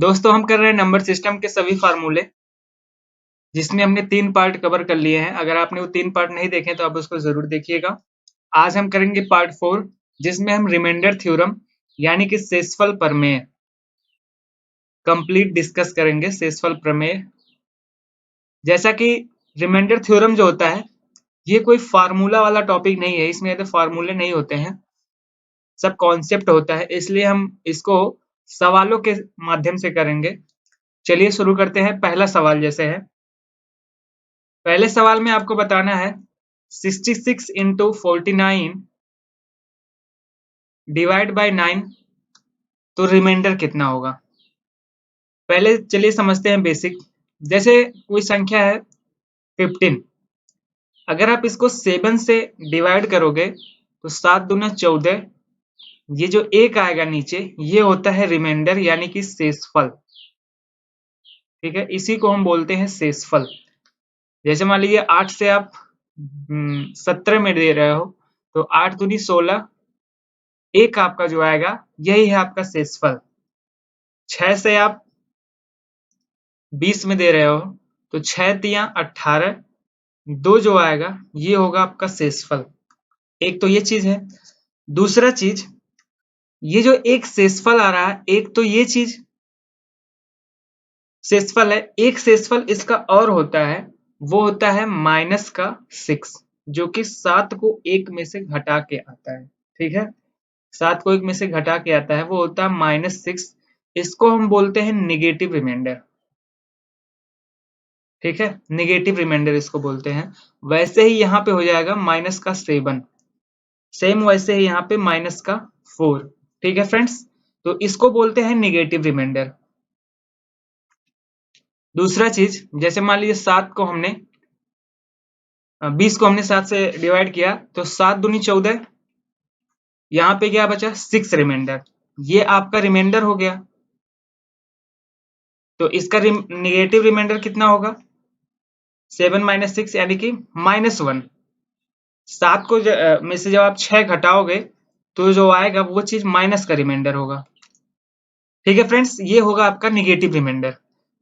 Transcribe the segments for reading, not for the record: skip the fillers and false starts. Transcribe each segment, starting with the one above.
दोस्तों हम कर रहे हैं नंबर सिस्टम के सभी फार्मूले, जिसमें हमने 3 पार्ट कवर कर लिए हैं। अगर आपने वो 3 पार्ट नहीं देखे तो आप उसको ज़रूर देखिएगा। आज हम करेंगे पार्ट 4, जिसमें हम रिमाइंडर थ्योरम यानी कि शेषफल प्रमेय कंप्लीट डिस्कस करेंगे। शेषफल प्रमेय, जैसा कि रिमाइंडर थ्योरम जो होता है, ये कोई फार्मूला वाला टॉपिक नहीं है। इसमें तो फार्मूले नहीं होते हैं, सब कॉन्सेप्ट होता है, इसलिए हम इसको सवालों के माध्यम से करेंगे। चलिए शुरू करते हैं। पहला सवाल जैसे है, पहले सवाल में आपको बताना है 66 इंटू 49 डिवाइड बाय 9, तो रिमाइंडर कितना होगा। पहले चलिए समझते हैं बेसिक। जैसे कोई संख्या है 15, अगर आप इसको 7 से डिवाइड करोगे तो 7 दूना 14, ये जो एक आएगा नीचे, ये होता है रिमाइंडर यानी कि शेषफल। ठीक है, इसी को हम बोलते हैं शेषफल। जैसे मान लीजिए 8 से आप 17 में दे रहे हो, तो 8 दूनी 16, एक आपका जो आएगा यही है आपका शेषफल। 6 से आप 20 में दे रहे हो, तो 6 तिया 18, दो जो आएगा ये होगा आपका शेषफल। एक तो ये चीज है। दूसरा चीज, ये जो एक शेषफल आ रहा है, एक तो ये चीज शेषफल है, एक शेषफल इसका और होता है, वो होता है -6, जो कि 7 को 1 में से घटा के आता है। ठीक है, 7 को 1 में से घटा के आता है, वो होता है -6। इसको हम बोलते हैं निगेटिव रिमाइंडर। ठीक है, निगेटिव रिमाइंडर इसको बोलते हैं। वैसे ही यहाँ पे हो जाएगा -7, सेम वैसे ही यहाँ पे -4। ठीक है फ्रेंड्स, तो इसको बोलते हैं निगेटिव रिमाइंडर। दूसरा चीज, जैसे मान लीजिए 7 को हमने 20 को हमने 7 से डिवाइड किया, तो 7 दूनी 14, यहाँ पे क्या बचा 6 रिमाइंडर, ये आपका रिमाइंडर हो गया। तो इसका निगेटिव रिमाइंडर कितना होगा, 7 - 6 यानी कि -1। 7 को में से जब आप 6 घटाओगे तो जो आएगा वो चीज माइनस का रिमाइंडर होगा। ठीक है फ्रेंड्स, ये होगा आपका निगेटिव रिमाइंडर।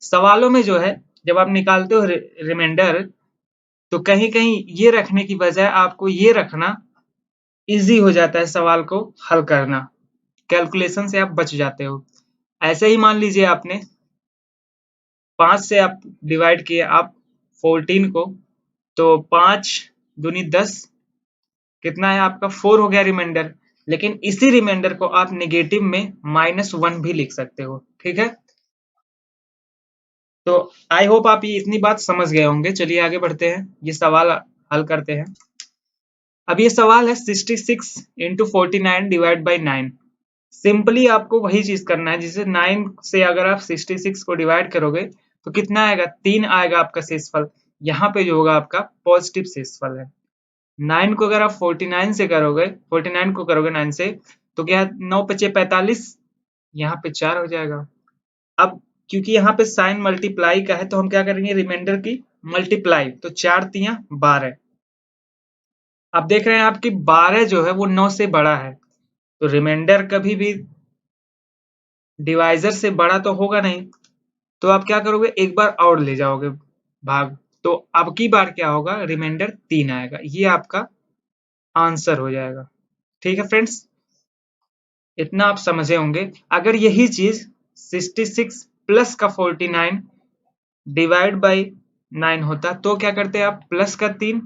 सवालों में जो है, जब आप निकालते हो रिमाइंडर, तो कहीं कहीं ये रखने की बजाय आपको ये रखना इजी हो जाता है सवाल को हल करना, कैलकुलेशन से आप बच जाते हो। ऐसे ही मान लीजिए आपने 5 से आप डिवाइड किए आप 14 को, तो 5 दूनी 10, कितना है आपका 4 हो गया रिमाइंडर। लेकिन इसी रिमाइंडर को आप नेगेटिव में -1 भी लिख सकते हो। ठीक है, तो आई होप आप ये इतनी बात समझ गए होंगे। चलिए आगे बढ़ते हैं, ये सवाल हल करते हैं। अब ये सवाल है 66 इंटू 49 डिवाइड बाई 9। सिंपली आपको वही चीज करना है, जिसे 9 से अगर आप 66 को डिवाइड करोगे तो कितना आएगा, 3 आएगा आपका शेषफल। यहाँ पे जो होगा आपका पॉजिटिव शेषफल है। 9 को अगर आप 49 से करोगे, 49 को करोगे 9 से, तो क्या 9 पचे 45, यहाँ पे 4 हो जाएगा। अब क्योंकि यहाँ पे साइन मल्टीप्लाई का है, तो हम क्या करेंगे, रिमाइंडर की मल्टीप्लाई, तो 4 तिया 12। अब देख रहे हैं आपकी 12 जो है वो 9 से बड़ा है, तो रिमाइंडर कभी भी डिवाइजर से बड़ा तो होगा नहीं। तो आप क्या करोगे, एक बार और ले जाओगे भाग, तो अब की बार क्या होगा, रिमाइंडर 3 आएगा। ये आपका आंसर हो जाएगा। ठीक है फ्रेंड्स, इतना आप समझे होंगे। अगर यही चीज 66 प्लस का 49 डिवाइड बाई 9 होता, तो क्या करते आप, प्लस का 3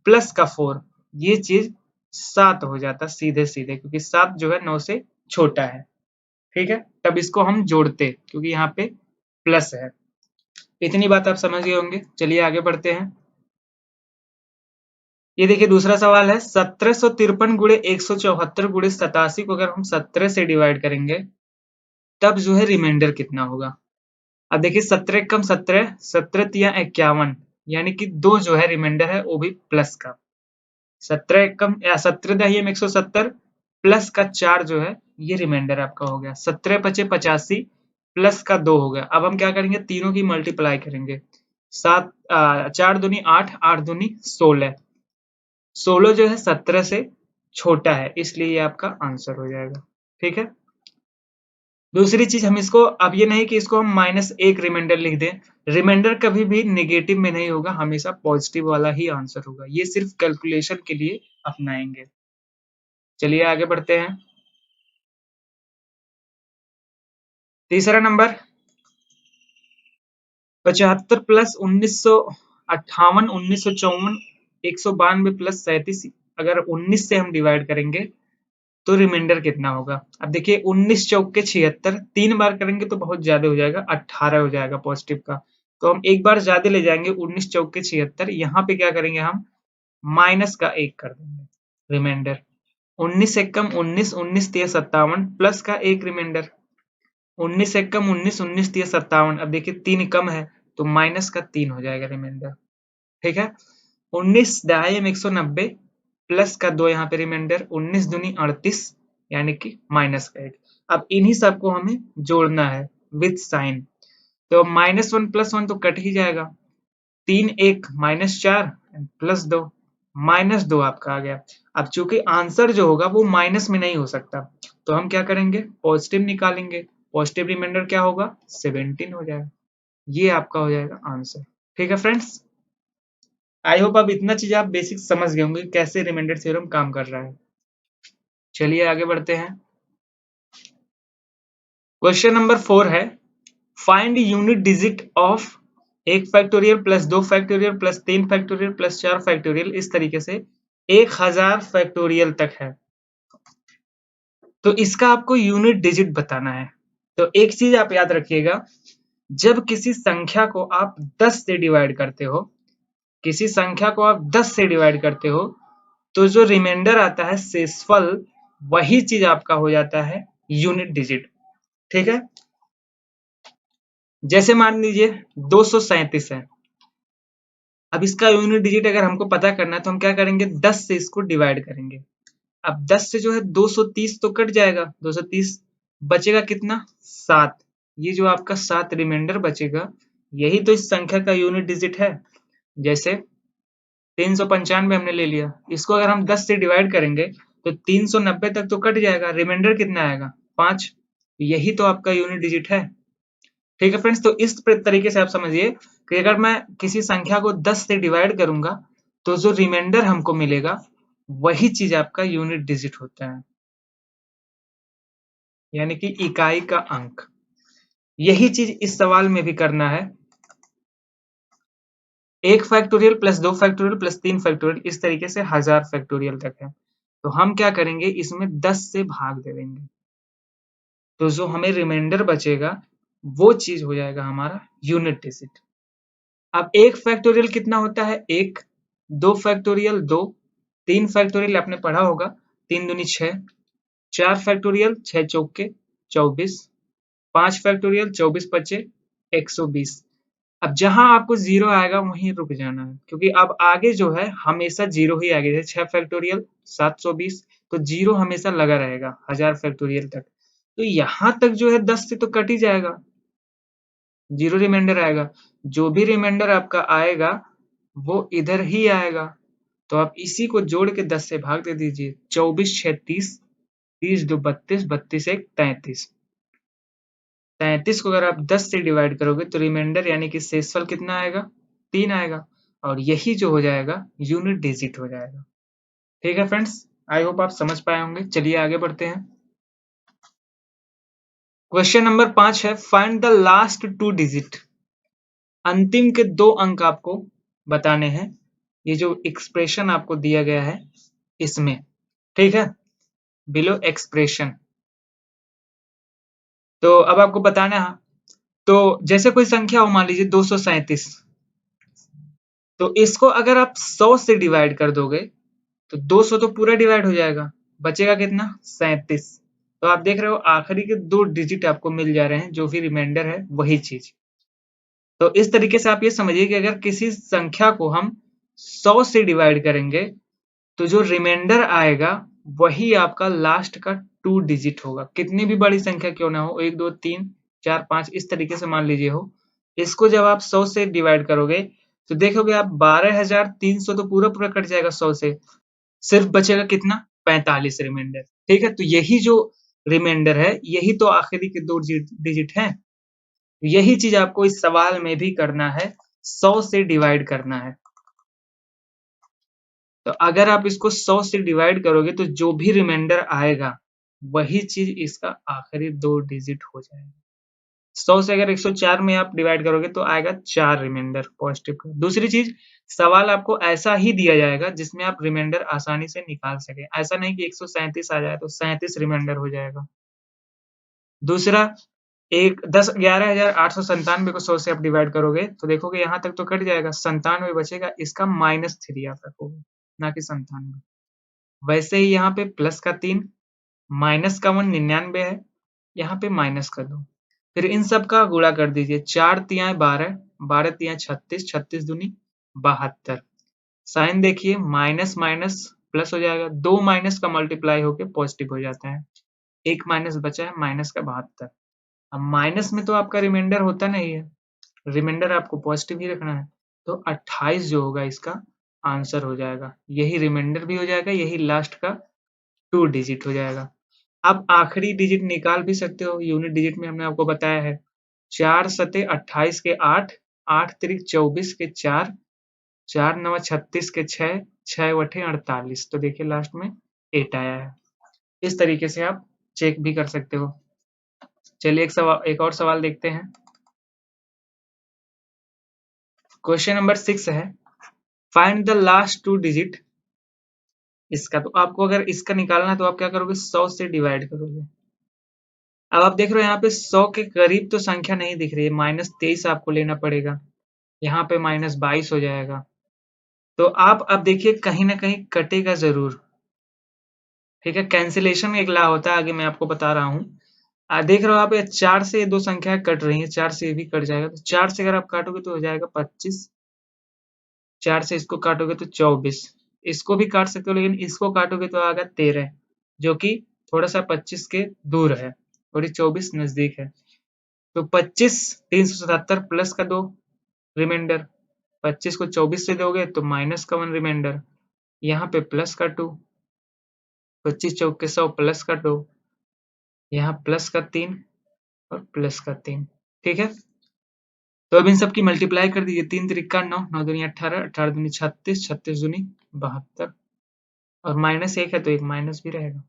प्लस का 4, ये चीज 7 हो जाता सीधे सीधे, क्योंकि 7 जो है 9 से छोटा है। ठीक है, तब इसको हम जोड़ते, क्योंकि यहाँ पे प्लस है। इतनी बात आप समझ गए होंगे। चलिए आगे बढ़ते हैं। ये देखिए दूसरा सवाल है, 1753 गुणे 174 गुणे 87 को अगर हम 17 से डिवाइड करेंगे, तब जो है रिमाइंडर कितना होगा। अब देखिए 17 कम 17, 17 तिया 51, यानी कि 2 जो है रिमाइंडर है वो भी प्लस का। 17 कम या 17 दहिए में 170 प्लस का 4 जो है ये रिमाइंडर आपका हो गया। 17 पचे 85 प्लस का 2 हो गया। अब हम क्या करेंगे, तीनों की मल्टीप्लाई करेंगे। 4 दूनी 8, 8 दूनी 16, 16 जो है 17 से छोटा है, इसलिए ये आपका आंसर हो जाएगा। ठीक है, दूसरी चीज हम इसको, अब ये नहीं कि इसको हम -1 रिमाइंडर लिख दें, रिमाइंडर कभी भी नेगेटिव में नहीं होगा, हमेशा पॉजिटिव वाला ही आंसर होगा, ये सिर्फ कैलकुलेशन के लिए अपनाएंगे। चलिए आगे बढ़ते हैं। तीसरा नंबर 75 प्लस 1958, 1954, 192 प्लस 37, अगर 19 से हम डिवाइड करेंगे तो रिमाइंडर कितना होगा? अब देखिए 19 चौक के 76, 3 बार करेंगे तो बहुत ज्यादा हो जाएगा, 18 हो जाएगा पॉजिटिव का, तो हम एक बार ज्यादा ले जाएंगे, 19 चौक के 76, यहाँ पे क्या करेंगे हम माइनस का 1 कर देंगे रिमाइंडर, 19 से कम 19, 19 तिया 57 प्लस का 1 रिमाइंडर, 19 से कम 19, 19 तिया 57, अब देखिए 3 कम है तो माइनस का 3 हो जाएगा रिमाइंडर। ठीक है, 19 दहाई 190 प्लस का 2 यहाँ पे रिमाइंडर, 19 दूनी 38 यानी कि माइनस का 1। अब इन्हीं सबको हमें जोड़ना है विथ साइन, तो -1 प्लस 1 तो कट ही जाएगा, 3 1 -4 प्लस 2 -2 आपका आ गया। अब चूंकि आंसर जो होगा वो माइनस में नहीं हो सकता, तो हम क्या करेंगे पॉजिटिव निकालेंगे, पॉजिटिव रिमाइंडर क्या होगा 17 हो जाएगा, ये आपका हो जाएगा आंसर। ठीक है फ्रेंड्स, आई होप अब इतना चीज आप बेसिक समझ गए होंगे कैसे रिमाइंडर थ्योरम काम कर रहा है। चलिए आगे बढ़ते हैं। क्वेश्चन नंबर 4 है, find unit digit of 1 factorial plus 2 factorial plus 3 factorial plus 4 factorial, इस तरीके से 1000 फैक्टोरियल तक है, तो इसका आपको यूनिट डिजिट बताना है। तो एक चीज आप याद रखिएगा, जब किसी संख्या को आप 10 से डिवाइड करते हो, किसी संख्या को आप 10 से डिवाइड करते हो, तो जो रिमाइंडर आता है शेषफल, वही चीज आपका हो जाता है यूनिट डिजिट। ठीक है, जैसे मान लीजिए 237 है, अब इसका यूनिट डिजिट अगर हमको पता करना है तो हम क्या करेंगे 10 से इसको डिवाइड करेंगे। अब 10 से जो है 230 तो कट जाएगा, 230 बचेगा कितना 7, ये जो आपका 7 रिमाइंडर बचेगा, यही तो इस संख्या का यूनिट डिजिट है। जैसे 395 हमने ले लिया, इसको अगर हम 10 से डिवाइड करेंगे तो 390 तक तो कट जाएगा, रिमाइंडर कितना आएगा 5, यही तो आपका यूनिट डिजिट है। ठीक है फ्रेंड्स, तो इस तरीके से आप समझिए कि अगर मैं किसी संख्या को 10 से डिवाइड करूंगा तो जो रिमाइंडर हमको मिलेगा वही चीज आपका यूनिट डिजिट होता है, यानी कि इकाई का अंक। यही चीज इस सवाल में भी करना है, 1 factorial plus 2 factorial plus 3 factorial, इस तरीके से 1000 फैक्टोरियल तक है, तो हम क्या करेंगे इसमें 10 से भाग दे देंगे, तो जो हमें रिमाइंडर बचेगा वो चीज हो जाएगा हमारा यूनिट डिजिट। अब 1 फैक्टोरियल कितना होता है 1, 2 फैक्टोरियल 2, 3 फैक्टोरियल आपने पढ़ा होगा 3 दूनी 6, 4 फैक्टोरियल 6 चौके 24, 5 फैक्टोरियल 24 पचे 120। अब जहां आपको जीरो आएगा वहीं रुक जाना है, क्योंकि अब आगे जो है हमेशा जीरो ही आगे, जैसे 6 फैक्टोरियल 720, तो जीरो हमेशा लगा रहेगा 1000 फैक्टोरियल तक, तो यहां तक जो है 10 से तो कट ही जाएगा, जीरो रिमाइंडर आएगा, जो भी रिमाइंडर आपका आएगा वो इधर ही आएगा, तो आप इसी को जोड़ के 10 से भाग दे दीजिए, 24 6 30, 30 2 32, 32 1 33, 33 को अगर आप 10 से डिवाइड करोगे तो रिमाइंडर यानी कि शेषफल कितना आएगा 3 आएगा, और यही जो हो जाएगा यूनिट डिजिट हो जाएगा। ठीक है फ्रेंड्स, आई होप आप समझ पाए होंगे। चलिए आगे बढ़ते हैं। क्वेश्चन नंबर 5 है, फाइंड द लास्ट 2 डिजिट, अंतिम के 2 अंक आपको बताने हैं, ये जो एक्सप्रेशन आपको दिया गया है इसमें। ठीक है, बिलो एक्सप्रेशन, तो अब आपको बताना है, तो जैसे कोई संख्या हो मान लीजिए 237, तो इसको अगर आप 100 से डिवाइड कर दोगे तो 200 तो पूरा डिवाइड हो जाएगा, बचेगा कितना 37, तो आप देख रहे हो आखिरी के 2 डिजिट आपको मिल जा रहे हैं, जो भी रिमाइंडर है वही चीज। तो इस तरीके से आप ये समझिए कि अगर किसी संख्या को हम 100 से डिवाइड करेंगे तो जो रिमाइंडर आएगा वही आपका लास्ट का 2 डिजिट होगा, कितनी भी बड़ी संख्या क्यों ना हो, 1 2 3 4 5 इस तरीके से मान लीजिए हो, इसको जब आप 100 से डिवाइड करोगे तो देखोगे आप 12300 तो पूरा पूरा कट जाएगा 100 से, सिर्फ बचेगा कितना 45 रिमाइंडर। ठीक है, तो यही जो रिमाइंडर है, यही तो आखिरी के 2 डिजिट हैं। यही चीज आपको इस सवाल में भी करना है, 100 से डिवाइड करना है। तो अगर आप इसको 100 से डिवाइड करोगे तो जो भी रिमाइंडर आएगा वही चीज इसका आखिरी 2 डिजिट हो जाएगा। 100 से अगर 104 में आप डिवाइड करोगे तो आएगा 4 रिमाइंडर पॉजिटिव का। दूसरी चीज, सवाल आपको ऐसा ही दिया जाएगा जिसमें आप रिमाइंडर आसानी से निकाल सके। ऐसा नहीं कि 137 आ जाए तो 37 रिमाइंडर हो जाएगा। दूसरा, एक 11,897 को 100 से आप डिवाइड करोगे तो देखोगे यहाँ तक तो कट जाएगा, 97 बचेगा, इसका -3 आप रखोगे, ना कि 97। वैसे ही यहाँ पे प्लस का 3, माइनस का 1 99 है, यहाँ पे माइनस का 2। फिर इन सब का गुणा कर दीजिए, 4 तियाएं 12, 12 तियाएं 36, 36 दूनी 72। साइन देखिए, माइनस माइनस प्लस हो जाएगा, 2 माइनस का मल्टीप्लाई होके पॉजिटिव हो जाता है, एक माइनस बचा है माइनस का 72। अब माइनस में तो आपका रिमाइंडर होता नहीं है, रिमाइंडर आपको पॉजिटिव ही रखना है, तो 28 जो होगा इसका आंसर हो जाएगा। यही रिमाइंडर भी हो जाएगा, यही लास्ट का 2 डिजिट हो जाएगा। आप आखिरी डिजिट निकाल भी सकते हो, यूनिट डिजिट में हमने आपको बताया है, 4 सते 28 के 8, 8 तिरिक 24 के 4, 4 नवा 36 के 6, 6 वठे 48, तो देखिए लास्ट में 8 आया है। इस तरीके से आप चेक भी कर सकते हो। चलिए एक और सवाल देखते हैं। क्वेश्चन नंबर 6 है, फाइंड द लास्ट 2 डिजिट इसका। तो आपको अगर इसका निकालना है तो आप क्या करोगे, 100 से डिवाइड करोगे। अब आप देख रहे हो यहाँ पे 100 के करीब तो संख्या नहीं दिख रही है, -23 आपको लेना पड़ेगा, यहाँ पे -22 हो जाएगा। तो आप अब देखिए कहीं ना कहीं कटेगा जरूर, ठीक है, कैंसिलेशन एक ला होता है, आगे मैं आपको बता रहा हूँ। देख रहे हो आप, 4 से 2 संख्याएं कट रही हैं, 4 से ये भी कट जाएगा, तो 4 से अगर आप काटोगे तो हो जाएगा 25, 4 से इसको काटोगे तो 24, इसको भी काट सकते हो लेकिन इसको काटोगे तो आएगा 13, जो कि थोड़ा सा 25 के दूर है, थोड़ी 24 नजदीक है। तो 25 377 प्लस का 2 रिमाइंडर, 25 को 24 से दोगे तो माइनस का 1 रिमाइंडर, यहाँ पे प्लस का 2, 25 चौक के 100 प्लस का 2, यहाँ प्लस का 3 और प्लस का 3, ठीक है। तो अब इन सब की मल्टीप्लाई कर दीजिए, 3 तिरिका 9, 9 दूनी 18, 18 दूनी 36, 36 दूनी 72, और -1 है तो एक माइनस भी रहेगा।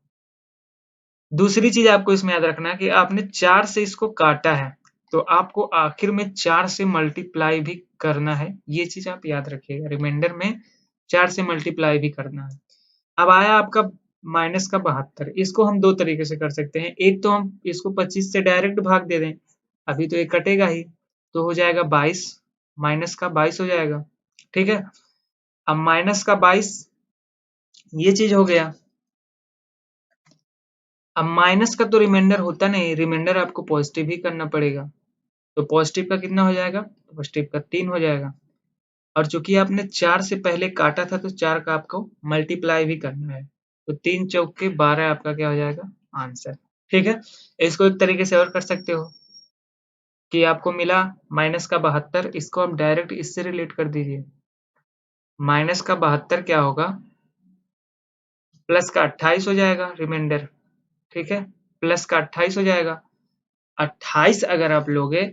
दूसरी चीज आपको इसमें याद रखना है कि आपने 4 से इसको काटा है, तो आपको आखिर में 4 से मल्टीप्लाई भी करना है, ये चीज आप याद रखिएगा, रिमाइंडर में 4 से मल्टीप्लाई भी करना है। अब आया आपका माइनस का 72, इसको हम 2 तरीके से कर सकते हैं। एक तो हम इसको 25 से डायरेक्ट भाग दे दें, अभी तो ये कटेगा ही, तो हो जाएगा 22, माइनस का 22 हो जाएगा, ठीक है। अब माइनस का 22 ये चीज हो गया। अब माइनस का तो रिमाइंडर होता नहीं, रिमाइंडर आपको पॉजिटिव ही करना पड़ेगा, तो पॉजिटिव का कितना हो जाएगा, पॉजिटिव का 3 हो जाएगा। और चूंकि आपने 4 से पहले काटा था तो 4 का आपको मल्टीप्लाई भी करना है, तो 3 चौक के 12 आपका क्या हो जाएगा, आंसर, ठीक है। इसको एक तरीके से और कर सकते हो कि आपको मिला माइनस का 72, इसको आप डायरेक्ट इससे रिलेट कर दीजिए, माइनस का 72 क्या होगा, प्लस का 28 हो जाएगा रिमाइंडर, ठीक है, प्लस का 28 हो जाएगा। 28 अगर आप लोगे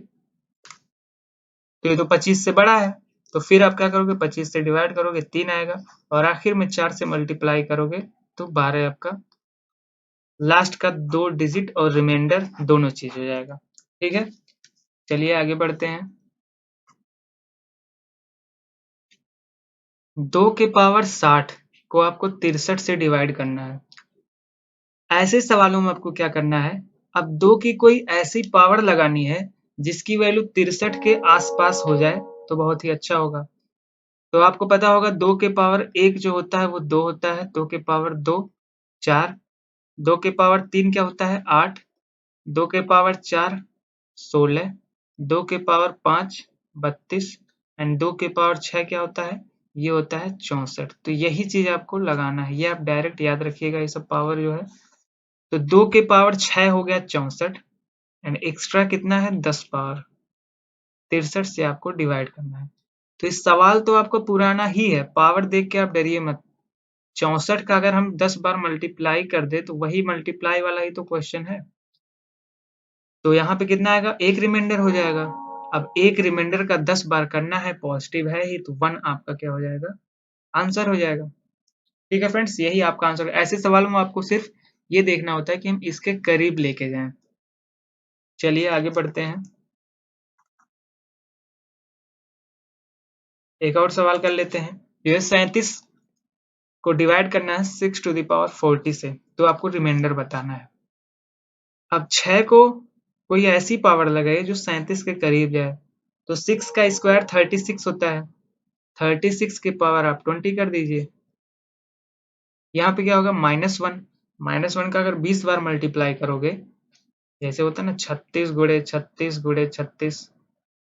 तो ये तो 25 से बड़ा है, तो फिर आप क्या करोगे, 25 से डिवाइड करोगे 3 आएगा, और आखिर में 4 से मल्टीप्लाई करोगे तो 12 आपका लास्ट का 2 डिजिट और रिमाइंडर दोनों चीज हो जाएगा, ठीक है। चलिए आगे बढ़ते हैं। 2 के पावर 60 को आपको 63 से डिवाइड करना है। ऐसे सवालों में आपको क्या करना है, अब 2 की कोई ऐसी पावर लगानी है जिसकी वैल्यू 63 के आसपास हो जाए तो बहुत ही अच्छा होगा। तो आपको पता होगा 2 के पावर 1 जो होता है वो 2 होता है, 2 के पावर 2 4, 2 के पावर 3 क्या होता है 8, 2 के पावर 4 16, 2 के पावर 5 32, एंड 2 के पावर 6 क्या होता है, ये होता है 64। तो यही चीज आपको लगाना है, ये आप डायरेक्ट याद रखिएगा, ये सब पावर जो है। तो 2 के पावर 6 हो गया 64, एंड एक्स्ट्रा कितना है 10 पावर, 63 से आपको डिवाइड करना है। तो इस सवाल तो आपको पुराना ही है, पावर देख के आप डरिए मत, 64 का अगर हम 10 बार मल्टीप्लाई कर दे तो वही मल्टीप्लाई वाला ही तो क्वेश्चन है। तो यहाँ पे कितना आएगा, एक रिमाइंडर हो जाएगा। अब एक रिमाइंडर का 10 बार करना है, पॉजिटिव है ही तो 1 आपका क्या हो जाएगा, आंसर हो जाएगा। ठीक है फ्रेंड्स, यही आपका आंसर है। ऐसे सवालों में आपको सिर्फ ये देखना होता है कि हम इसके करीब लेके जाएं। चलिए आगे बढ़ते हैं, एक और सवाल कर लेते हैं। ये 37 को डिवाइड करना है 6 टू द पावर 40 से, तो आपको रिमाइंडर बताना है। अब 6 को कोई ऐसी पावर लगाइए जो 37 के करीब जाए, तो 6 का स्क्वायर 36 होता है, 36 की पावर आप 20 कर दीजिए। यहाँ पे क्या होगा, -1, -1 का अगर 20 बार मल्टीप्लाई करोगे, जैसे होता है ना 36 गुणे 36 गुणे 36,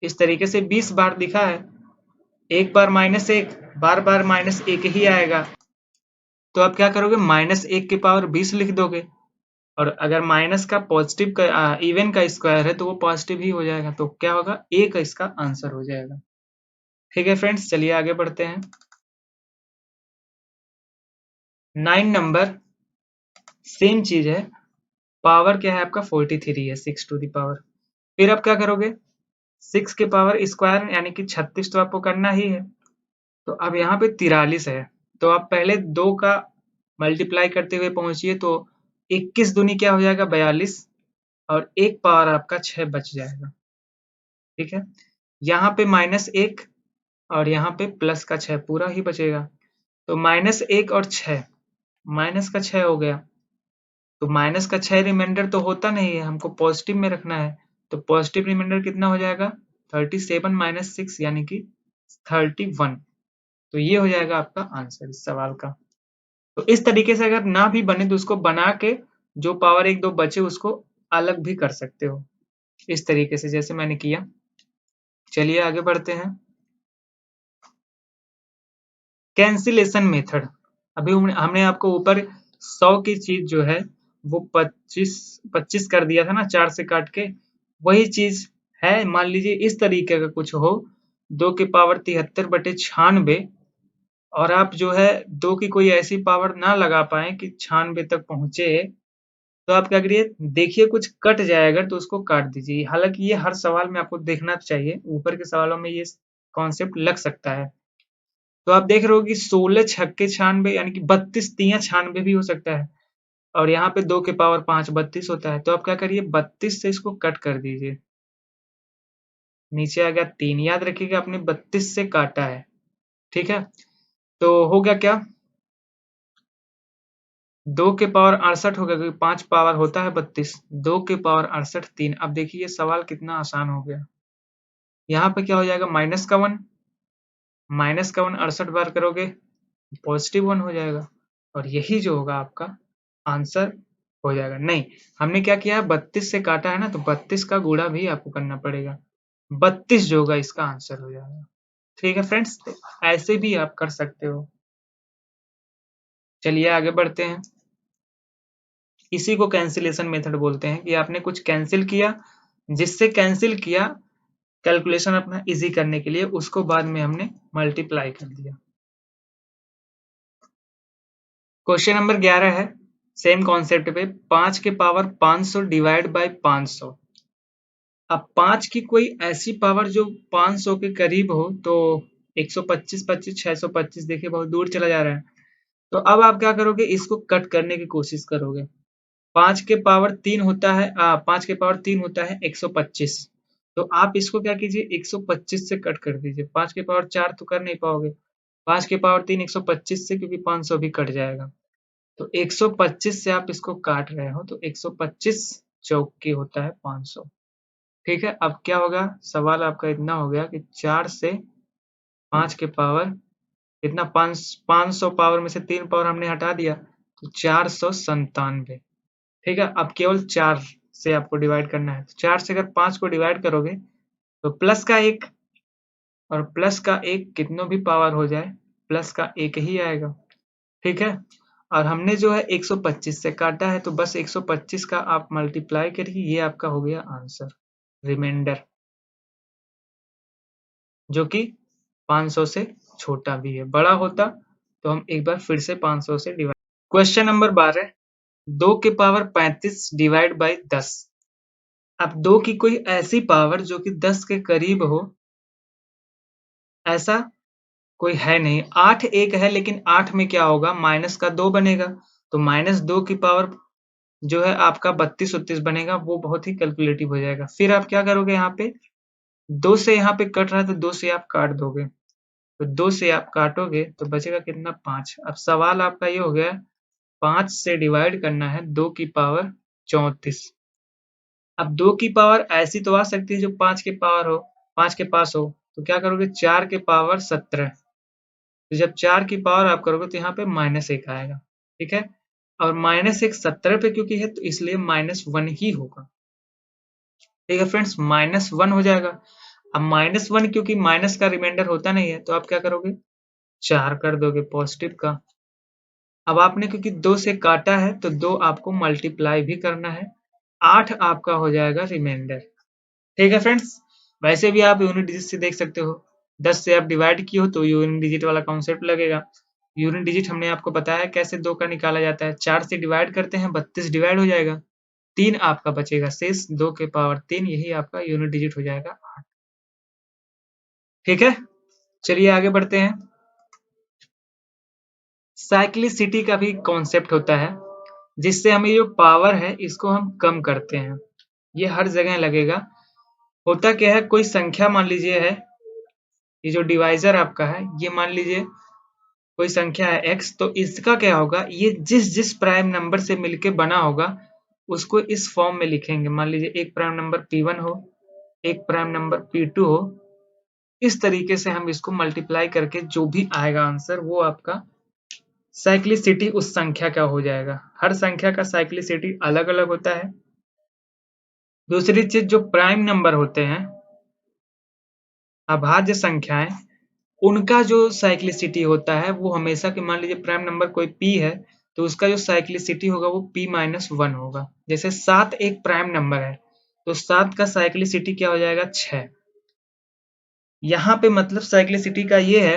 इस तरीके से 20 बार दिखा है। एक बार -1, बार बार -1 ही आएगा, तो आप क्या करोगे, -1 की पावर 20 लिख दोगे। और अगर माइनस का पॉजिटिव का इवन का स्क्वायर है तो वो पॉजिटिव ही हो जाएगा, तो क्या होगा, ए का इसका आंसर हो जाएगा। ठीक है फ्रेंड्स, चलिए आगे बढ़ते हैं। 9 नंबर, सेम चीज है, पावर क्या है आपका 43 है, 6 टू द पावर। फिर आप क्या करोगे, 6 के पावर स्क्वायर यानी कि 36 तो आपको करना ही है। तो अब यहाँ पे 43 है, तो आप पहले 2 का मल्टीप्लाई करते हुए पहुंचिए, तो 21 दूनी क्या हो जाएगा, 42, और एक पावर आपका 6 बच जाएगा। ठीक है, यहाँ पे -1 और यहाँ पे प्लस का 6 पूरा ही बचेगा, तो -1 और 6, माइनस का 6 हो गया, तो माइनस का 6 रिमाइंडर तो होता नहीं है, हमको पॉजिटिव में रखना है, तो पॉजिटिव रिमाइंडर कितना हो जाएगा, 37 - 6 यानी कि 31। तो ये हो जाएगा आपका आंसर इस सवाल का। तो इस तरीके से अगर ना भी बने तो उसको बना के जो पावर 1 2 बचे उसको अलग भी कर सकते हो, इस तरीके से जैसे मैंने किया। चलिए आगे बढ़ते हैं। कैंसिलेशन मेथड, अभी हमने आपको ऊपर 100 की चीज जो है वो 25 कर दिया था ना, 4 से काट के, वही चीज है। मान लीजिए इस तरीके का कुछ हो, 2 की पावर 73/96, और आप जो है 2 की कोई ऐसी पावर ना लगा पाए कि 96 तक पहुंचे, तो आप क्या करिए, देखिए कुछ कट जाए अगर तो उसको काट दीजिए। हालांकि ये हर सवाल में आपको देखना चाहिए, ऊपर के सवालों में ये कॉन्सेप्ट लग सकता है। तो आप देख रहे हो कि 16 छक्के 96 यानी कि 32 तियां 96 भी हो सकता है, और यहाँ पे 2 के पावर 5 32 होता है, तो आप क्या करिए 32 से इसको कट कर दीजिए, नीचे आ गया 3, याद रखिएगा आपने 32 से काटा है। ठीक है, तो हो गया क्या, 2 के पावर 68 हो गया, क्योंकि 5 पावर होता है 32, 2 के पावर 68 3। अब देखिए ये सवाल कितना आसान हो गया, यहाँ पे क्या हो जाएगा, -1, -1 68 बार करोगे +1 हो जाएगा, और यही जो होगा आपका आंसर हो जाएगा। नहीं, हमने क्या किया है, 32 से काटा है ना, तो 32 का गुणा भी आपको करना पड़ेगा, 32 जो होगा इसका आंसर हो जाएगा। ठीक है फ्रेंड्स, ऐसे भी आप कर सकते हो। चलिए आगे बढ़ते हैं। इसी को कैंसिलेशन मेथड बोलते हैं, कि आपने कुछ कैंसिल किया, जिससे कैंसिल किया कैलकुलेशन अपना इजी करने के लिए, उसको बाद में हमने मल्टीप्लाई कर दिया। क्वेश्चन नंबर 11 है, सेम कॉन्सेप्ट पे, 5 के पावर 500 डिवाइड बाय 500। अब 5 की कोई ऐसी पावर जो 500 के करीब हो, तो 125 25 625, देखिए बहुत दूर चला जा रहा है। तो अब आप क्या करोगे, इसको कट करने की कोशिश करोगे। 5 के पावर 3 होता है, 5 के पावर 3 होता है 125, तो आप इसको क्या कीजिए, 125 से कट कर दीजिए। 5 के पावर 4 तो कर नहीं पाओगे, 5 के पावर 3 125 से, क्योंकि 500 भी कट जाएगा, तो 125 से आप इसको काट रहे हो, तो 125 चौके होता है 500। ठीक है, अब क्या होगा, सवाल आपका इतना हो गया कि 4 से 5 के पावर इतना, 500 पावर में से 3 पावर हमने हटा दिया, तो 497। ठीक है, अब केवल 4 से आपको डिवाइड करना है, तो 4 से अगर 5 को डिवाइड करोगे तो प्लस का 1, और प्लस का 1 कितनों भी पावर हो जाए प्लस का 1 ही आएगा। ठीक है, और हमने जो है 125 से काटा है, तो बस 125 का आप मल्टीप्लाई करिए, ये आपका हो गया आंसर, रिमाइंडर, जो कि 500 से छोटा भी है। बड़ा होता तो हम एक बार फिर से 500 से डिवाइड। क्वेश्चन नंबर 12, 2 की पावर 35 डिवाइड बाई 10। अब 2 की कोई ऐसी पावर जो कि 10 के करीब हो, ऐसा कोई है नहीं। 8 एक है, लेकिन 8 में क्या होगा, माइनस का 2 बनेगा, तो -2 की पावर जो है आपका 32-39 बनेगा, वो बहुत ही कैलकुलेटिव हो जाएगा। फिर आप क्या करोगे, यहाँ पे 2 से यहाँ पे कट रहा है तो 2 से आप काट दोगे, तो 2 से आप काटोगे तो बचेगा कितना, 5। अब सवाल आपका ये हो गया, 5 से डिवाइड करना है 2 की पावर 34। अब 2 की पावर ऐसी तो आ सकती है जो 5 के पावर हो, 5 के पास हो, तो क्या करोगे, 4 के पावर 17। तो जब 4 की पावर आप करोगे तो यहाँ पे -1 आएगा, ठीक है। और -1 17 पे क्योंकि है, तो इसलिए -1 ही होगा, ठीक है फ्रेंड्स, -1 हो जाएगा। अब -1 क्योंकि माइनस का रिमाइंडर होता नहीं है, तो आप क्या करोगे, 4 कर दोगे पॉजिटिव का। अब आपने क्योंकि 2 से काटा है, तो 2 आपको मल्टीप्लाई भी करना है, 8 आपका हो जाएगा रिमाइंडर, ठीक है फ्रेंड्स। वैसे भी आप यूनिट डिजिट से देख सकते हो, 10 से आप डिवाइड किए हो तो यूनिट डिजिट वाला कॉन्सेप्ट लगेगा। यूनिट डिजिट हमने आपको बताया कैसे 2 का निकाला जाता है, 4 से डिवाइड करते हैं, 32 डिवाइड हो जाएगा, 3 आपका बचेगा शेष, 2 के पावर 3, यही आपका यूनिट डिजिट हो जाएगा 8, ठीक है। चलिए आगे बढ़ते हैं। साइक्लिसिटी का भी कॉन्सेप्ट होता है, जिससे हमें जो पावर है इसको हम कम करते हैं, ये हर जगह लगेगा। होता क्या है, कोई संख्या मान लीजिए है, ये जो डिवाइजर आपका है, ये मान लीजिए कोई संख्या है x, तो इसका क्या होगा, ये जिस जिस प्राइम नंबर से मिलके बना होगा उसको इस फॉर्म में लिखेंगे। मान लीजिए एक प्राइम नंबर p1 हो, एक प्राइम नंबर p2 हो, इस तरीके से हम इसको मल्टीप्लाई करके जो भी आएगा आंसर, वो आपका साइक्लिसिटी उस संख्या का हो जाएगा। हर संख्या का साइक्लिसिटी अलग अलग होता है। दूसरी चीज, जो प्राइम नंबर होते हैं, अभाज्य संख्याएं, उनका जो साइक्लिसिटी होता है वो हमेशा कि मान लीजिए प्राइम नंबर कोई p है, तो उसका जो साइक्लिसिटी होगा वो p-1 होगा। जैसे 7 एक प्राइम नंबर है, तो 7 का साइक्लिसिटी क्या हो जाएगा, 6। यहाँ पे मतलब साइक्लिसिटी का ये है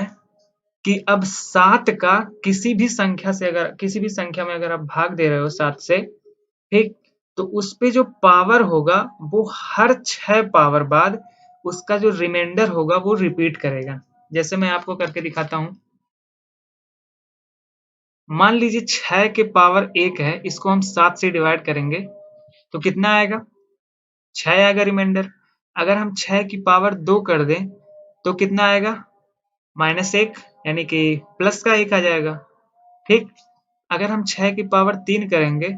कि अब 7 का किसी भी संख्या से, अगर किसी भी संख्या में अगर आप भाग दे रहे हो 7 से, ठीक, तो उस पे जो पावर होगा वो हर 6 पावर बाद उसका जो रिमाइंडर होगा वो रिपीट करेगा। जैसे मैं आपको करके दिखाता हूं। मान लीजिए 6 के पावर 1 है, इसको हम 7 से डिवाइड करेंगे तो कितना आएगा, 6 आएगा रिमाइंडर। अगर हम 6 की पावर 2 कर दें तो कितना आएगा, -1, यानी कि प्लस का 1 आ जाएगा, ठीक। अगर हम 6 की पावर 3 करेंगे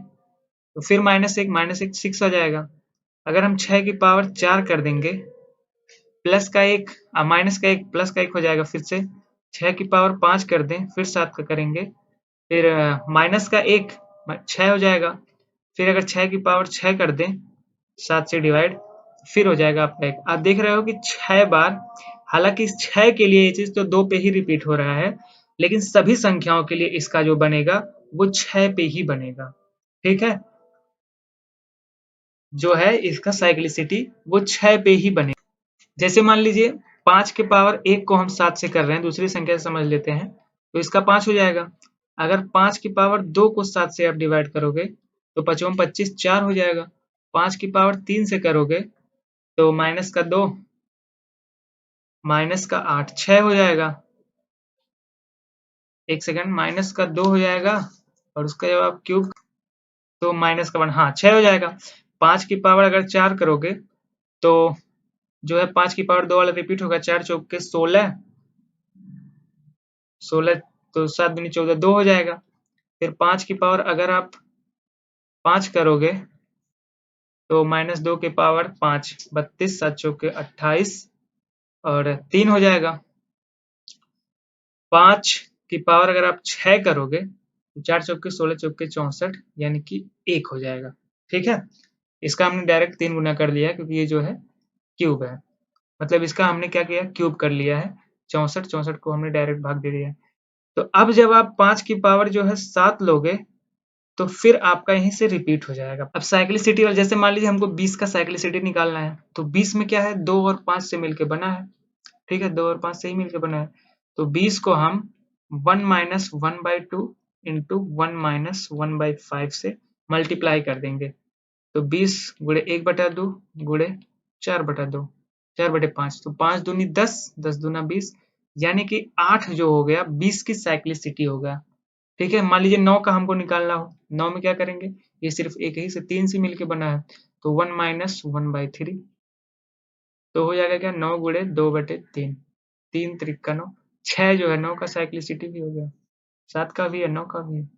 तो फिर -1 6 आ जाएगा। अगर हम 6 की पावर 4 कर देंगे, प्लस का 1 माइनस का 1 प्लस का 1 हो जाएगा, फिर से 6 की पावर 5 कर दें, फिर 7 का करेंगे, फिर माइनस का 1 6 हो जाएगा। फिर अगर 6 की पावर 6 कर दें 7 से डिवाइड, फिर हो जाएगा आपका 1। आप देख रहे हो कि 6 बार, हालांकि इस 6 के लिए ये चीज तो 2 पे ही रिपीट हो रहा है, लेकिन सभी संख्याओं के लिए इसका जो बनेगा वो 6 पे ही बनेगा, ठीक है। जो है इसका साइक्लिसिटी वो 6 पे ही बनेगा। जैसे मान लीजिए 5 के पावर 1 को हम 7 से कर रहे हैं, दूसरी संख्या से समझ लेते हैं, तो इसका 5 हो जाएगा। अगर 5 की पावर 2 को 7 से आप डिवाइड करोगे तो 5 25 4 हो जाएगा। 5 की पावर 3 से करोगे तो माइनस का 2 माइनस का 8 6 हो जाएगा। एक सेकंड, माइनस का 2 हो जाएगा और उसका जब आप क्यूब तो माइनस का 1, हाँ 6 हो जाएगा। 5 की पावर अगर 4 करोगे तो जो है 5 की पावर 2 वाला रिपीट होगा, 4 चौके 16, 16 तो 7 दूनी 14 2 हो जाएगा। फिर 5 की पावर अगर आप 5 करोगे तो -2 के पावर 5 32, 7 चौके 28 और 3 हो जाएगा। 5 की पावर अगर आप 6 करोगे तो 4 चौके 16 चौके 64, यानी कि 1 हो जाएगा, ठीक है। इसका हमने डायरेक्ट 3 गुना कर लिया है क्योंकि ये जो है क्यूब है, मतलब इसका हमने क्या किया, क्यूब कर लिया है। 64 64 को हमने डायरेक्ट भाग दे दिया है। तो अब जब आप 5 की पावर जो है 7 लोगे तो फिर आपका यहीं से रिपीट हो जाएगा। अब साइक्लिसिटी वाला, जैसे मान लीजिए हमको 20 का साइक्लिसिटी निकालना है, तो 20 में क्या है, 2 और 5 से मिलके बना है, ठीक है, 2 और 5 से ही मिलके बना है। तो 20 को हम 1 माइनस 1/2 इंटू 1 माइनस 1/5 से मल्टीप्लाई कर देंगे। तो 20 गुणे 1/2 गुणे 4/2 4/5 तो 5 दूनी 10 10 दूना 20 यानी कि 8 जो हो गया 20 की साइक्लिसिटी होगा। ठीक है, मान लीजिए 9 का हमको निकालना हो, 9 में क्या करेंगे, ये सिर्फ एक ही से 3 से मिलके बना है तो 1 माइनस 1/3 तो हो जाएगा क्या 9 गुणे 2/3 3 त्रिक 9 6 जो है 9 का साइक्लिसिटी भी हो गया, 7 का भी है 9 का भी है।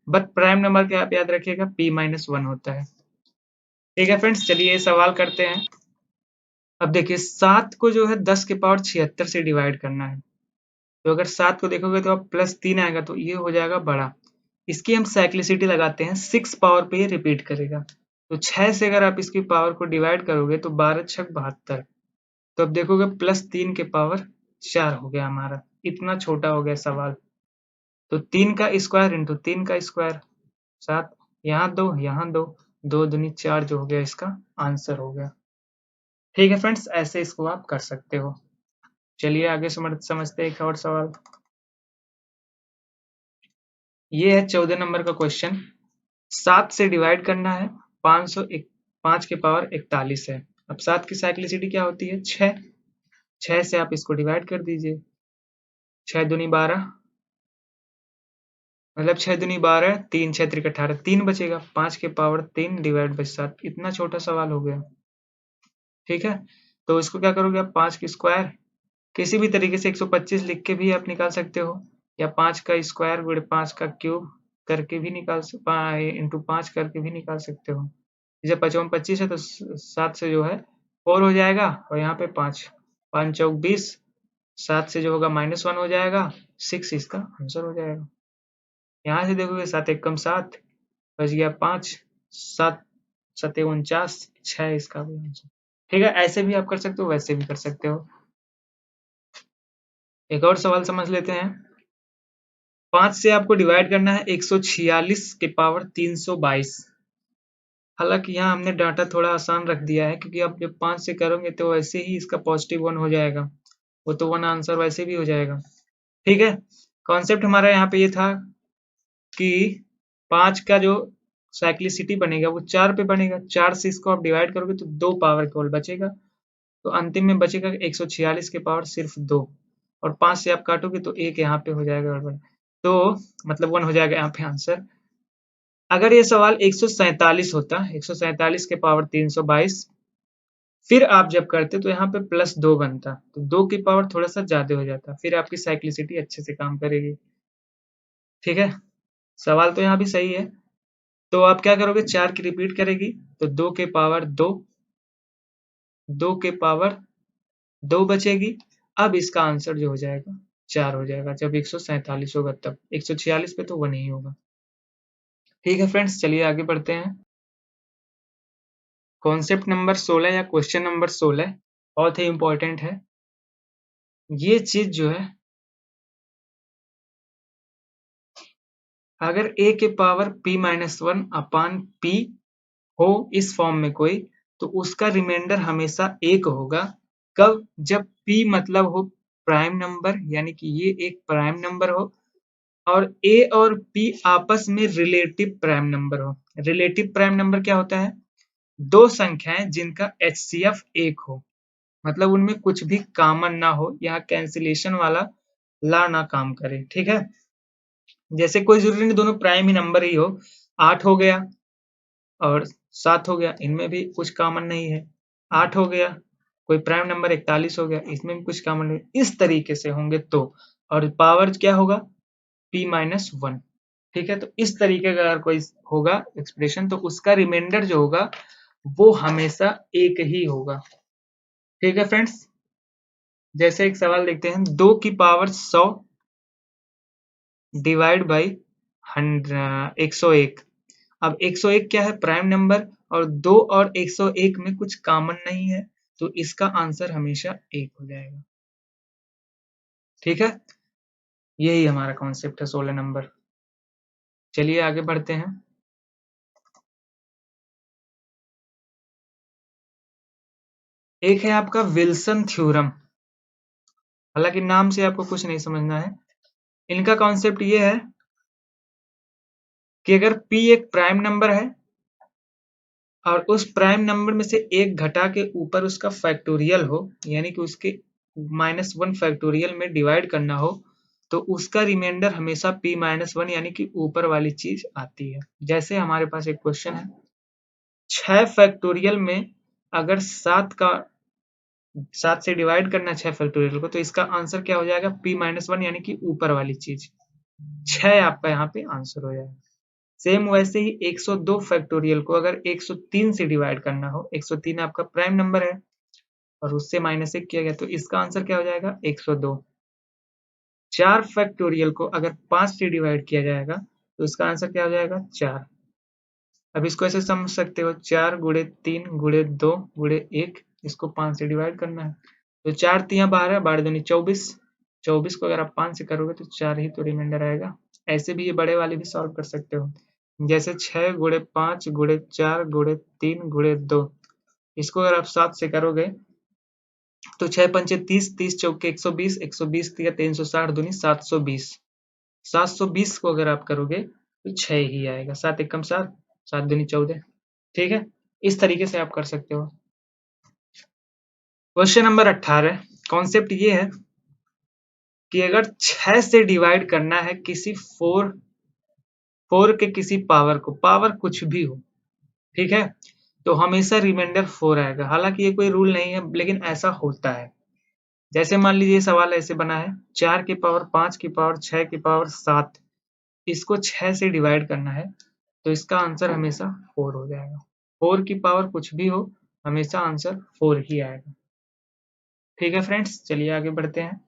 बट प्राइम नंबर के आप याद रखिएगा p-1 होता है। ठीक है फ्रेंड्स, चलिए ये सवाल करते हैं। अब देखिए 7 को जो है 10 के पावर 76 से डिवाइड करना है, तो अगर 7 को देखोगे तो अब +3 आएगा तो ये हो जाएगा बड़ा। इसकी हम साइक्लिसिटी लगाते हैं 6 पावर पे ये रिपीट करेगा, तो 6 से अगर आप इसकी पावर को डिवाइड करोगे तो 12 छक 72, तो अब देखोगे +3 के पावर 4 हो गया हमारा, इतना छोटा हो गया सवाल। तो 3 का स्क्वायर इंटू 3 का स्क्वायर 7, यहाँ 2 यहाँ 2 2 दूनी 4 जो हो गया इसका आंसर हो गया। ठीक है फ्रेंड्स, ऐसे इसको आप कर सकते हो। चलिए आगे समझते हैं एक और सवाल। ये है 14 नंबर का क्वेश्चन। 7 से डिवाइड करना है, 5 के पावर 41 है। अब 7 की साइक्लिसिटी क्या होती है 6, 6 से आप इसको डिवाइड कर दीजिए, 6 दूनी 12 मतलब 6 दूनी 12 3 6 त्रिक 18 3 बचेगा, 5 के पावर 3 डिवाइड बाई 7, इतना छोटा सवाल हो गया। ठीक है, तो इसको क्या करोगे आप 5 की स्क्वायर किसी भी तरीके से 125 लिख के भी आप निकाल सकते हो, या 5 का स्क्वायर गुणे 5 का क्यूब करके भी इंटू 5 करके भी निकाल सकते हो। जब 55 25 है तो 7 से जो है 4 हो जाएगा और यहाँ पे 5 5 चौक 20, 7 से जो होगा -1 हो जाएगा, 6 इसका आंसर हो जाएगा। यहाँ से देखोगे 7 एक कम 7 बच गया 5 7 7 49 6 इसका भी आंसर। ठीक है, ऐसे भी आप कर सकते हो, वैसे भी कर सकते हो। एक और सवाल समझ लेते हैं। 5 से आपको डिवाइड करना है 146 के पावर 322। हालांकि यहाँ हमने डाटा थोड़ा आसान रख दिया है, क्योंकि आप जब 5 से करोगे तो वैसे ही इसका +1 हो जाएगा, वो तो 1 आंसर वैसे भी हो जाएगा। ठीक है, कॉन्सेप्ट हमारा यहाँ पे ये था कि 5 का जो साइक्लिसिटी बनेगा वो 4 पे बनेगा, 4 से इसको आप डिवाइड करोगे तो 2 पावर केवल बचेगा, तो अंतिम में बचेगा 146 के पावर सिर्फ 2, और 5 से आप काटोगे तो 1 यहाँ पे हो जाएगा गड़बड़, तो मतलब 1 हो जाएगा यहाँ पे आंसर। अगर ये सवाल 147 होता, 147 के पावर 322, फिर आप जब करते तो यहाँ पे +2 बनता, तो 2 की पावर थोड़ा सा ज्यादा हो जाता, फिर आपकी साइक्लिसिटी अच्छे से काम करेगी। ठीक है, सवाल तो यहाँ भी सही है। तो आप क्या करोगे, 4 की रिपीट करेगी तो 2 के पावर 2, 2 के पावर 2 बचेगी। अब इसका आंसर जो हो जाएगा 4 हो जाएगा, जब 147 होगा तब, 146 पे तो 1 ही होगा। ठीक है फ्रेंड्स, चलिए आगे बढ़ते हैं। कॉन्सेप्ट नंबर 16 या क्वेश्चन नंबर 16 बहुत ही इंपॉर्टेंट है। ये चीज जो है, अगर a के पावर p-1 अपान p हो इस फॉर्म में कोई, तो उसका रिमाइंडर हमेशा 1 होगा। कब, जब p मतलब हो प्राइम नंबर, यानी कि ये एक प्राइम नंबर हो, और a और p आपस में रिलेटिव प्राइम नंबर हो। रिलेटिव प्राइम नंबर क्या होता है, दो संख्याएं जिनका HCF 1 हो, मतलब उनमें कुछ भी कॉमन ना हो, यहाँ कैंसिलेशन वाला ला ना काम करे। ठीक है, जैसे कोई जरूरी नहीं दोनों प्राइम ही नंबर ही हो, 8 हो गया और 7 हो गया, इनमें भी कुछ कॉमन नहीं है। 8 हो गया, कोई प्राइम नंबर 41 हो गया, इसमें भी कुछ कॉमन नहीं, इस तरीके से होंगे तो, और पावर क्या होगा p-1। ठीक है, तो इस तरीके का अगर कोई होगा एक्सप्रेशन, तो उसका रिमाइंडर जो होगा वो हमेशा 1 ही होगा। ठीक है फ्रेंड्स, जैसे एक सवाल देखते हैं, 2 की पावर 100 डिवाइड बाई 101। अब 101 क्या है, प्राइम नंबर, और 2 और 101 में कुछ कॉमन नहीं है, तो इसका आंसर हमेशा 1 हो जाएगा। ठीक है, यही हमारा कॉन्सेप्ट है 16 नंबर। चलिए आगे बढ़ते हैं। एक है आपका विल्सन थ्योरम, हालांकि नाम से आपको कुछ नहीं समझना है। इनका कॉन्सेप्ट ये है कि अगर p एक प्राइम नंबर है और उस प्राइम नंबर में से एक घटा के ऊपर उसका फैक्टोरियल हो, यानी कि उसके -1 फैक्टोरियल में डिवाइड करना हो, तो उसका रिमाइंडर हमेशा p-1 यानी कि ऊपर वाली चीज आती है। जैसे हमारे पास एक क्वेश्चन है, 6 फैक्टोरियल में अगर 7 से डिवाइड करना है 6 फैक्टोरियल को, तो इसका आंसर क्या हो जाएगा, p-1 यानी कि ऊपर वाली चीज 6 आपका यहाँ पे आंसर हो जाएगा। सेम वैसे ही 102 फैक्टोरियल को अगर 103 से डिवाइड करना हो, 103 आपका प्राइम नंबर है और उससे -1 किया गया, तो इसका आंसर क्या हो जाएगा, 102। 4 फैक्टोरियल को अगर 5 से डिवाइड किया जाएगा तो इसका आंसर क्या हो जाएगा, 4। अब इसको ऐसे समझ सकते हो, 4 गुणे 3 गुणे 2 गुणे 1, इसको 5 से डिवाइड करना है, तो 4 तिया 12, 12 दूनी 24, 24 को अगर आप 5 से करोगे तो 4 ही तो रिमाइंडर आएगा। ऐसे भी ये बड़े वाले भी सॉल्व कर सकते हो, जैसे 6 गुणे 5 गुणे 4 गुणे 3 गुणे 2, इसको अगर आप 7 से करोगे तो 6 पंचे 30, 30 चौके 120, 120 तिया 360 दूनी 720, 720 को अगर आप करोगे तो 6 ही आएगा, 7 एकम 7, 7 दूनी 14। ठीक है, इस तरीके से आप कर सकते हो। क्वेश्चन नंबर 18, कॉन्सेप्ट ये है कि अगर 6 से डिवाइड करना है किसी 4 के किसी पावर को, पावर कुछ भी हो, ठीक है, तो हमेशा रिमाइंडर 4 आएगा। हालांकि ये कोई रूल नहीं है, लेकिन ऐसा होता है। जैसे मान लीजिए सवाल ऐसे बना है, 4 की पावर 5 की पावर 6 की पावर 7, इसको 6 से डिवाइड करना है, तो इसका आंसर हमेशा 4 हो जाएगा। 4 की पावर कुछ भी हो, हमेशा आंसर 4 ही आएगा। ठीक है फ्रेंड्स, चलिए आगे बढ़ते हैं।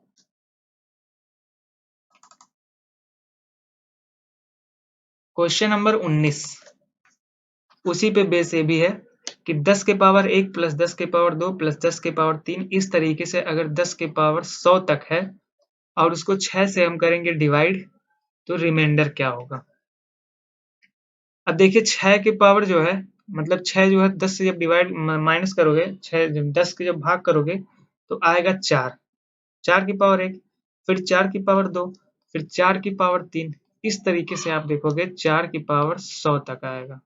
क्वेश्चन नंबर 19 उसी पे बेस ये भी है कि 10 के पावर 1 प्लस 10 के पावर 2 प्लस 10 के पावर 3, इस तरीके से अगर 10 के पावर 100 तक है और उसको 6 से हम करेंगे डिवाइड, तो रिमाइंडर क्या होगा। अब देखिए 6 के पावर जो है, मतलब 6 जो है 10 से जब डिवाइड माइनस करोगे, 6 जब 10 के जब भाग करोगे तो आएगा 4, 4 की पावर 1, फिर 4 की पावर 2, फिर 4 की पावर 3, इस तरीके से आप देखोगे 4 की पावर 100 तक आएगा।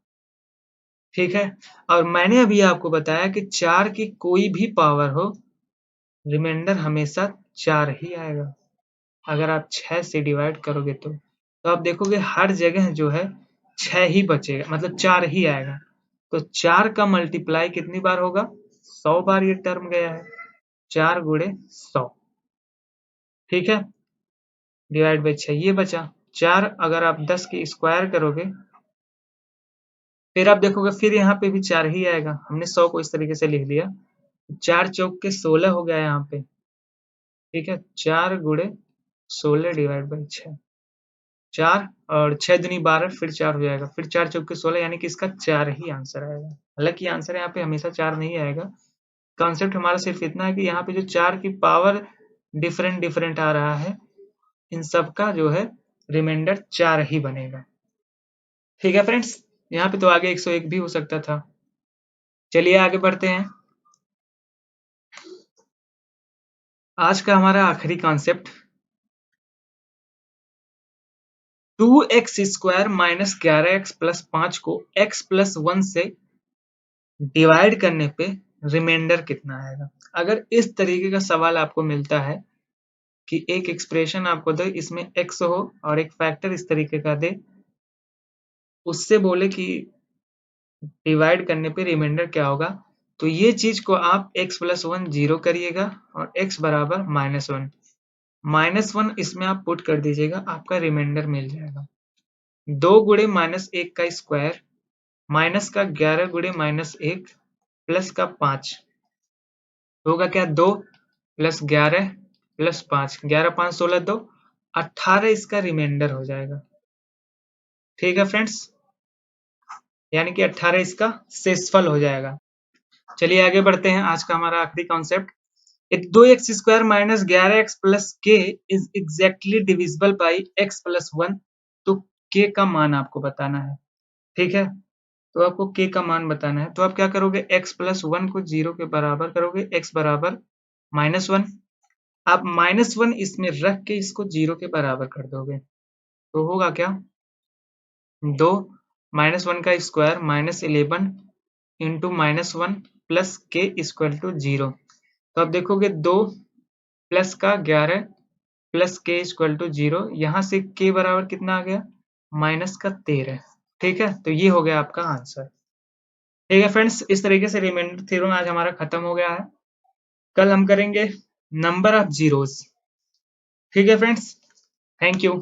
ठीक है, और मैंने अभी आपको बताया कि 4 की कोई भी पावर हो, रिमाइंडर हमेशा 4 ही आएगा। अगर आप 6 से डिवाइड करोगे तो आप देखोगे हर जगह जो है 6 ही बचेगा, मतलब 4 ही आएगा। तो 4 का मल्टीप्लाई कितनी बार होगा, 100 बार ये टर्म गया है, 4 गुणे 100। ठीक है, डिवाइड बाई 6 ये बचा। 4 अगर आप 10 की स्क्वायर करोगे, फिर आप देखोगे फिर यहाँ पे भी 4 ही आएगा। हमने 100 को इस तरीके से लिख दिया, 4 चौक के 16 हो गया यहाँ पे। ठीक है, 4 गुणे 16 डिवाइड बाई 6, 4 और 6 दूनी 12, फिर 4 हो जाएगा, फिर 4 चौके 16, यानी कि इसका 4 ही आंसर आएगा। हालांकि आंसर यहाँ पे हमेशा 4 नहीं आएगा, कॉन्सेप्ट हमारा सिर्फ इतना है कि यहाँ पे जो 4 की पावर डिफरेंट डिफरेंट आ रहा है, इन सब का जो है रिमाइंडर 4 ही बनेगा। ठीक है फ्रेंड्स, यहाँ पे तो आगे 101 भी हो सकता था। चलिए आगे बढ़ते हैं। आज का हमारा आखिरी concept, 2x² minus 11x plus 5 को x प्लस 1 से डिवाइड करने पे रिमाइंडर कितना आएगा। अगर इस तरीके का सवाल आपको मिलता है कि एक एक्सप्रेशन आपको दे, इसमें x हो और एक फैक्टर इस तरीके का दे, उससे बोले कि डिवाइड करने पे रिमाइंडर क्या होगा, तो ये चीज को आप x प्लस 1 जीरो करिएगा और x बराबर -1, -1 इसमें आप पुट कर दीजिएगा, आपका रिमाइंडर मिल जाएगा। 2 गुणे -1 का स्क्वायर माइनस का 11 गुणे -1 प्लस का 5 होगा क्या, 2 प्लस 11 प्लस 5, 11 5 16 2, 18 इसका रिमाइंडर हो जाएगा। ठीक है फ्रेंड्स, यानी कि 18 इसका शेषफल हो जाएगा। चलिए आगे बढ़ते हैं। आज का हमारा आखिरी कॉन्सेप्ट, एक 2x² माइनस 11x प्लस के is exactly divisible by x plus 1, तो k का मान आपको बताना है। ठीक है, तो आपको k का मान बताना है, तो आप क्या करोगे, x प्लस 1 को 0 के बराबर करोगे, x बराबर -1, आप -1 इसमें रख के इसको 0 के बराबर कर दोगे तो होगा क्या, 2 -1 का स्क्वायर -11 इंटू -1 प्लस के इक्वल टू 0। तो आप देखोगे 2 प्लस का 11 प्लस के इक्वल टू 0, यहाँ से के बराबर कितना आ गया, माइनस का 13। ठीक है, तो ये हो गया आपका आंसर। ठीक है फ्रेंड्स, इस तरीके से रिमाइंडर थ्योरम आज हमारा खत्म हो गया है। कल हम करेंगे नंबर ऑफ जीरोस। ठीक है फ्रेंड्स, थैंक यू।